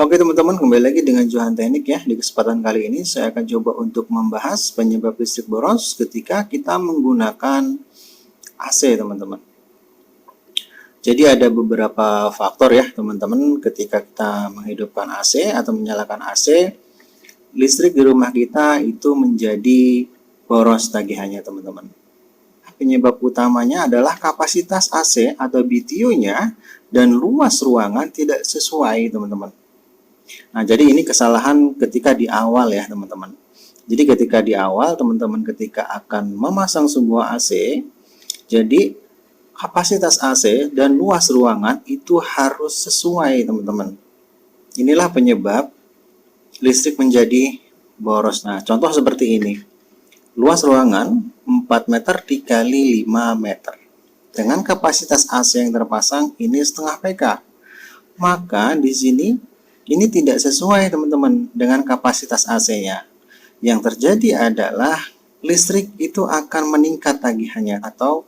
Oke teman-teman, kembali lagi dengan Johan Teknik ya. Di kesempatan kali ini saya akan coba untuk membahas penyebab listrik boros ketika kita menggunakan AC teman-teman. Jadi ada beberapa faktor ya teman-teman ketika kita menghidupkan AC atau menyalakan AC, listrik di rumah kita itu menjadi boros tagihannya teman-teman. Penyebab utamanya adalah kapasitas AC atau BTU-nya dan luas ruangan tidak sesuai teman-teman. Nah, jadi ini kesalahan ketika di awal ya teman-teman. Jadi ketika di awal teman-teman ketika akan memasang sebuah AC, jadi kapasitas AC dan luas ruangan itu harus sesuai teman-teman. Inilah penyebab listrik menjadi boros. Nah, contoh seperti ini. Luas ruangan 4 meter dikali 5 meter. Dengan kapasitas AC yang terpasang ini setengah PK. Maka di sini ini tidak sesuai teman-teman dengan kapasitas AC-nya. Yang terjadi adalah listrik itu akan meningkat tagihannya atau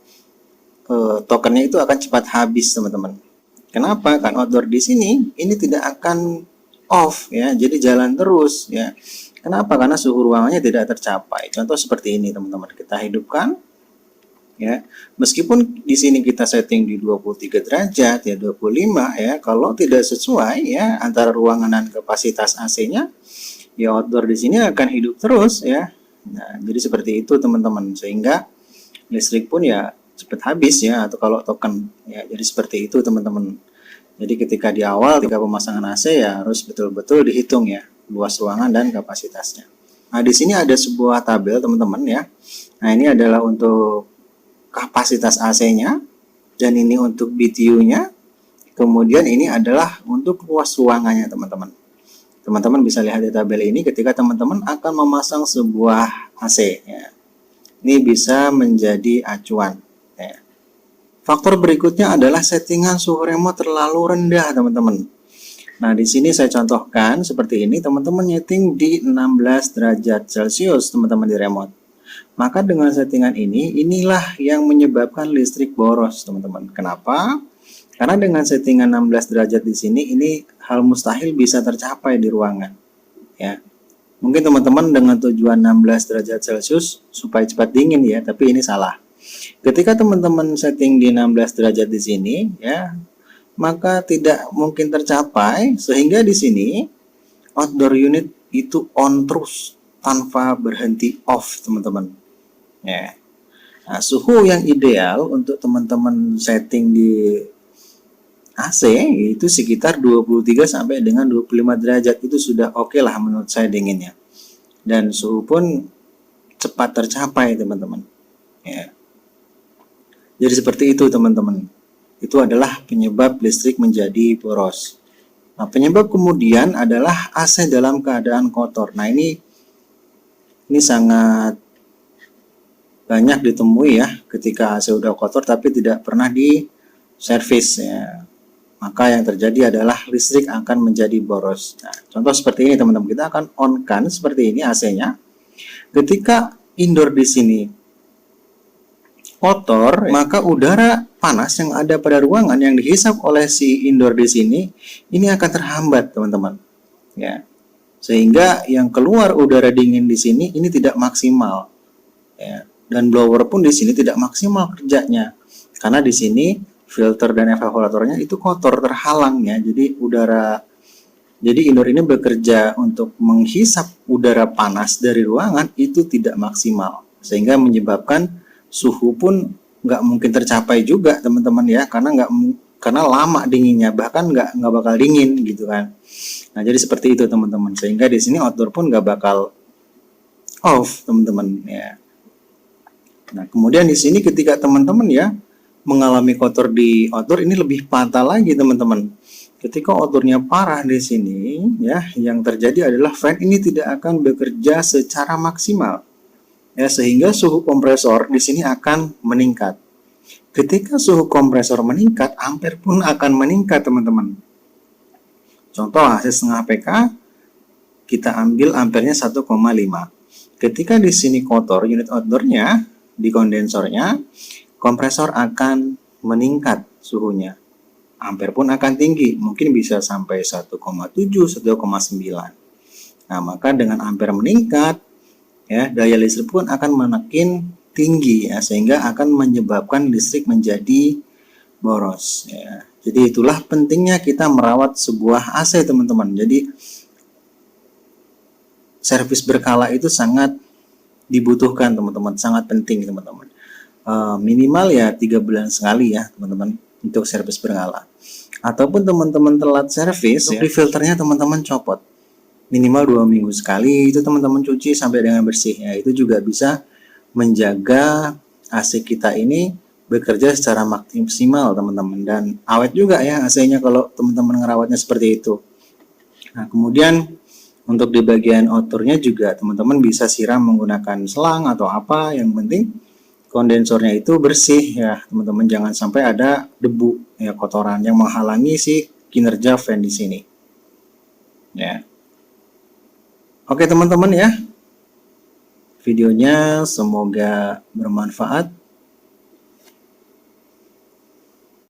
tokennya itu akan cepat habis teman-teman. Kenapa? Kan outdoor di sini ini tidak akan off ya, jadi jalan terus ya. Kenapa? Karena suhu ruangannya tidak tercapai. Contoh seperti ini teman-teman, kita hidupkan ya. Meskipun di sini kita setting di 23 derajat ya, 25 ya, kalau tidak sesuai ya antara ruangan dan kapasitas AC-nya, ya outdoor di sini akan hidup terus ya. Nah, jadi seperti itu teman-teman, sehingga listrik pun ya cepat habis ya, atau kalau token ya. Jadi seperti itu teman-teman. Jadi ketika di awal ketika pemasangan AC ya harus betul-betul dihitung ya luas ruangan dan kapasitasnya. Nah, di sini ada sebuah tabel teman-teman ya. Nah, ini adalah untuk kapasitas AC-nya dan ini untuk BTU-nya. Kemudian ini adalah untuk luas ruangannya teman-teman. Teman-teman bisa lihat di tabel ini ketika teman-teman akan memasang sebuah AC ya. Ini bisa menjadi acuan ya. Faktor berikutnya adalah settingan suhu remote terlalu rendah teman-teman. Nah, di sini saya contohkan seperti ini, teman-teman nyeting di 16 derajat Celcius teman-teman di remote. Maka dengan settingan ini, inilah yang menyebabkan listrik boros teman-teman. Kenapa? Karena dengan settingan 16 derajat di sini, ini hal mustahil bisa tercapai di ruangan ya. Mungkin teman-teman dengan tujuan 16 derajat Celcius supaya cepat dingin ya, tapi ini salah. Ketika teman-teman setting di 16 derajat di sini ya, maka tidak mungkin tercapai, sehingga di sini outdoor unit itu on terus tanpa berhenti off teman-teman ya. Nah, suhu yang ideal untuk teman-teman setting di AC itu sekitar 23 sampai dengan 25 derajat, itu sudah oke lah menurut saya dinginnya, dan suhu pun cepat tercapai teman-teman ya. Jadi seperti itu teman-teman. Itu adalah penyebab listrik menjadi boros. Nah, penyebab kemudian adalah AC dalam keadaan kotor. Nah, ini sangat banyak ditemui ya ketika AC udah kotor tapi tidak pernah diservis ya. Maka yang terjadi adalah listrik akan menjadi boros. Nah, contoh seperti ini teman-teman, kita akan on-kan seperti ini AC-nya. Ketika indoor di sini kotor, maka udara panas yang ada pada ruangan yang dihisap oleh si indoor di sini ini akan terhambat teman-teman ya, sehingga yang keluar udara dingin di sini ini tidak maksimal ya, dan blower pun di sini tidak maksimal kerjanya karena di sini filter dan evaporatornya itu kotor, terhalang ya. Jadi indoor ini bekerja untuk menghisap udara panas dari ruangan itu tidak maksimal, sehingga menyebabkan suhu pun nggak mungkin tercapai juga teman-teman ya, karena lama dinginnya, bahkan nggak bakal dingin gitu kan. Nah, jadi seperti itu teman-teman, sehingga di sini outdoor pun nggak bakal off teman-teman ya. Nah, kemudian di sini ketika teman-teman ya mengalami kotor di outdoor, ini lebih fatal lagi teman-teman. Ketika outdoornya parah di sini ya, yang terjadi adalah fan ini tidak akan bekerja secara maksimal ya, sehingga suhu kompresor di sini akan meningkat. Ketika suhu kompresor meningkat, ampere pun akan meningkat teman-teman. Contoh AC setengah PK, kita ambil ampernya 1,5. Ketika di sini kotor unit outdoornya di kondensornya, kompresor akan meningkat suhunya. ampere pun akan tinggi, mungkin bisa sampai 1,7, 1,9. Nah, maka dengan ampere meningkat, ya, daya listrik pun akan makin tinggi, ya, sehingga akan menyebabkan listrik menjadi boros, ya. Jadi itulah pentingnya kita merawat sebuah AC, teman-teman. Jadi servis berkala itu sangat dibutuhkan, teman-teman, sangat penting, teman-teman. Minimal ya 3 bulan sekali, ya, teman-teman, untuk servis berkala. Ataupun teman-teman telat servis, ya, filternya teman-teman copot. Minimal 2 minggu sekali itu teman-teman cuci sampai dengan bersih, ya. Itu juga bisa menjaga AC kita ini bekerja secara maksimal, teman-teman, dan awet juga, ya, AC-nya kalau teman-teman ngerawatnya seperti itu. Nah, kemudian untuk di bagian outernya juga teman-teman bisa siram menggunakan selang atau apa, yang penting kondensornya itu bersih, ya, teman-teman. Jangan sampai ada debu, ya, kotoran yang menghalangi si kinerja fan di sini, ya. Oke, teman-teman, ya, videonya semoga bermanfaat.